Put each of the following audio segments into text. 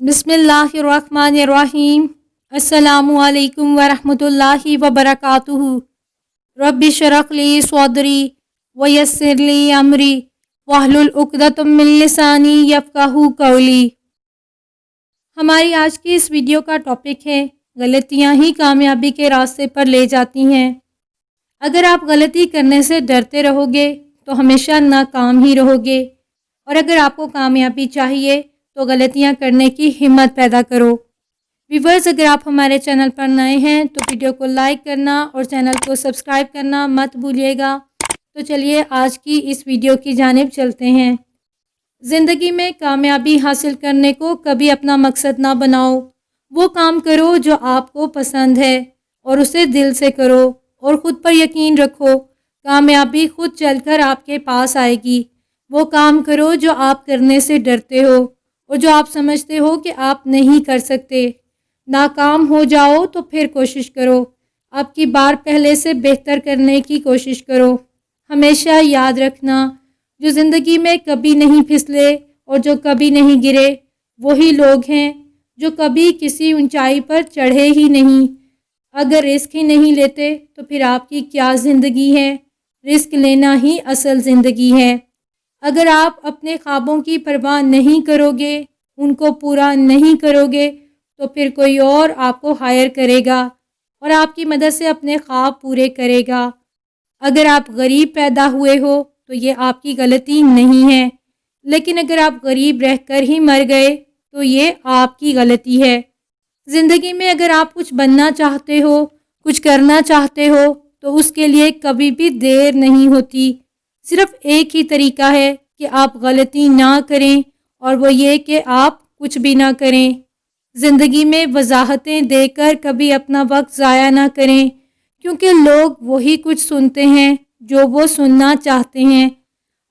बिस्मिल्लाहिर्रहमानिर्रहीम। अस्सलामु अलैकुम वरहमतुल्लाहि वबरकातुहू। रब्बि इश्रह ली सदरी वयस्सिर ली अमरी वहलुल उक़दतम मिन लिसानी यफ़क़हू क़ौली। हमारी आज की इस वीडियो का टॉपिक है गलतियाँ ही कामयाबी के रास्ते पर ले जाती हैं। अगर आप गलती करने से डरते रहोगे तो हमेशा नाकाम ही रहोगे, और अगर आपको कामयाबी चाहिए तो गलतियां करने की हिम्मत पैदा करो। व्यूअर्स, अगर आप हमारे चैनल पर नए हैं तो वीडियो को लाइक करना और चैनल को सब्सक्राइब करना मत भूलिएगा। तो चलिए आज की इस वीडियो की जानिब चलते हैं। ज़िंदगी में कामयाबी हासिल करने को कभी अपना मकसद ना बनाओ। वो काम करो जो आपको पसंद है और उसे दिल से करो, और ख़ुद पर यकीन रखो। कामयाबी खुद चलकर आपके पास आएगी। वो काम करो जो आप करने से डरते हो और जो आप समझते हो कि आप नहीं कर सकते। नाकाम हो जाओ तो फिर कोशिश करो। अब की बार पहले से बेहतर करने की कोशिश करो। हमेशा याद रखना, जो ज़िंदगी में कभी नहीं फिसले और जो कभी नहीं गिरे वही लोग हैं जो कभी किसी ऊंचाई पर चढ़े ही नहीं। अगर रिस्क ही नहीं लेते तो फिर आपकी क्या ज़िंदगी है। रिस्क लेना ही असल ज़िंदगी है। अगर आप अपने ख्वाबों की परवाह नहीं करोगे, उनको पूरा नहीं करोगे, तो फिर कोई और आपको हायर करेगा और आपकी मदद से अपने ख्वाब पूरे करेगा। अगर आप गरीब पैदा हुए हो तो ये आपकी गलती नहीं है, लेकिन अगर आप गरीब रहकर ही मर गए तो ये आपकी गलती है। ज़िंदगी में अगर आप कुछ बनना चाहते हो, कुछ करना चाहते हो, तो उसके लिए कभी भी देर नहीं होती। सिर्फ एक ही तरीका है कि आप गलती ना करें, और वो ये कि आप कुछ भी ना करें। ज़िंदगी में वजाहतें देकर कभी अपना वक्त ज़ाया ना करें, क्योंकि लोग वही कुछ सुनते हैं जो वो सुनना चाहते हैं।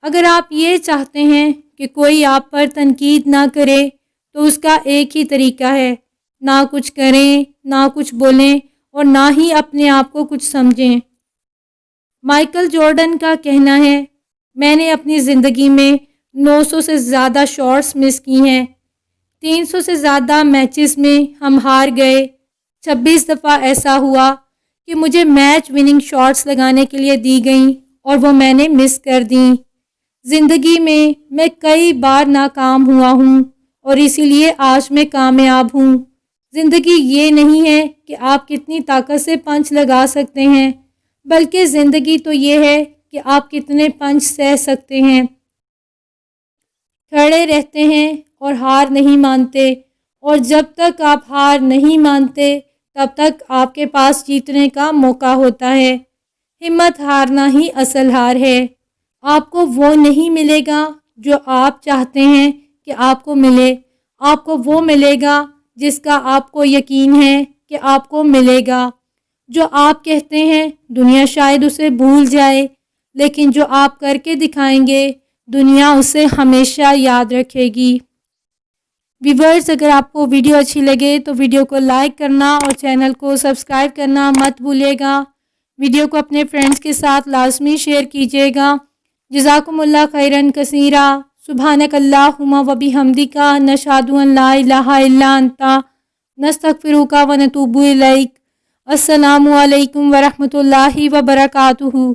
अगर आप ये चाहते हैं कि कोई आप पर तनकीद ना करे तो उसका एक ही तरीका है, ना कुछ करें, ना कुछ बोलें और ना ही अपने आप को कुछ समझें। माइकल जॉर्डन का कहना है, मैंने अपनी ज़िंदगी में 900 से ज़्यादा शॉट्स मिस की हैं। 300 से ज़्यादा मैचेस में हम हार गए। 26 दफ़ा ऐसा हुआ कि मुझे मैच विनिंग शॉट्स लगाने के लिए दी गई और वो मैंने मिस कर दी। ज़िंदगी में मैं कई बार नाकाम हुआ हूँ और इसीलिए आज मैं कामयाब हूँ। ज़िंदगी ये नहीं है कि आप कितनी ताकत से पंच लगा सकते हैं, बल्कि ज़िंदगी तो ये है कि आप कितने पंच सह सकते हैं। खड़े रहते हैं और हार नहीं मानते, और जब तक आप हार नहीं मानते तब तक आपके पास जीतने का मौका होता है। हिम्मत हारना ही असल हार है। आपको वो नहीं मिलेगा जो आप चाहते हैं कि आपको मिले। आपको वो मिलेगा जिसका आपको यकीन है कि आपको मिलेगा। जो आप कहते हैं दुनिया शायद उसे भूल जाए, लेकिन जो आप करके दिखाएंगे दुनिया उसे हमेशा याद रखेगी। व्यूअर्स, अगर आपको वीडियो अच्छी लगे तो वीडियो को लाइक करना और चैनल को सब्सक्राइब करना मत भूलिएगा। वीडियो को अपने फ्रेंड्स के साथ लाजमी शेयर कीजिएगा। जज़ाकुमुल्लाह खैरन कसीरा। सुब्हानकल्लाहुम्मा व बिहम्दिका नशहदु अन ला इलाहा इल्ला अंता नस्तगफिरुका व नतूबु इलैक। अस्सलामु अलैकुम व रहमतुल्लाहि व बरकातुहू।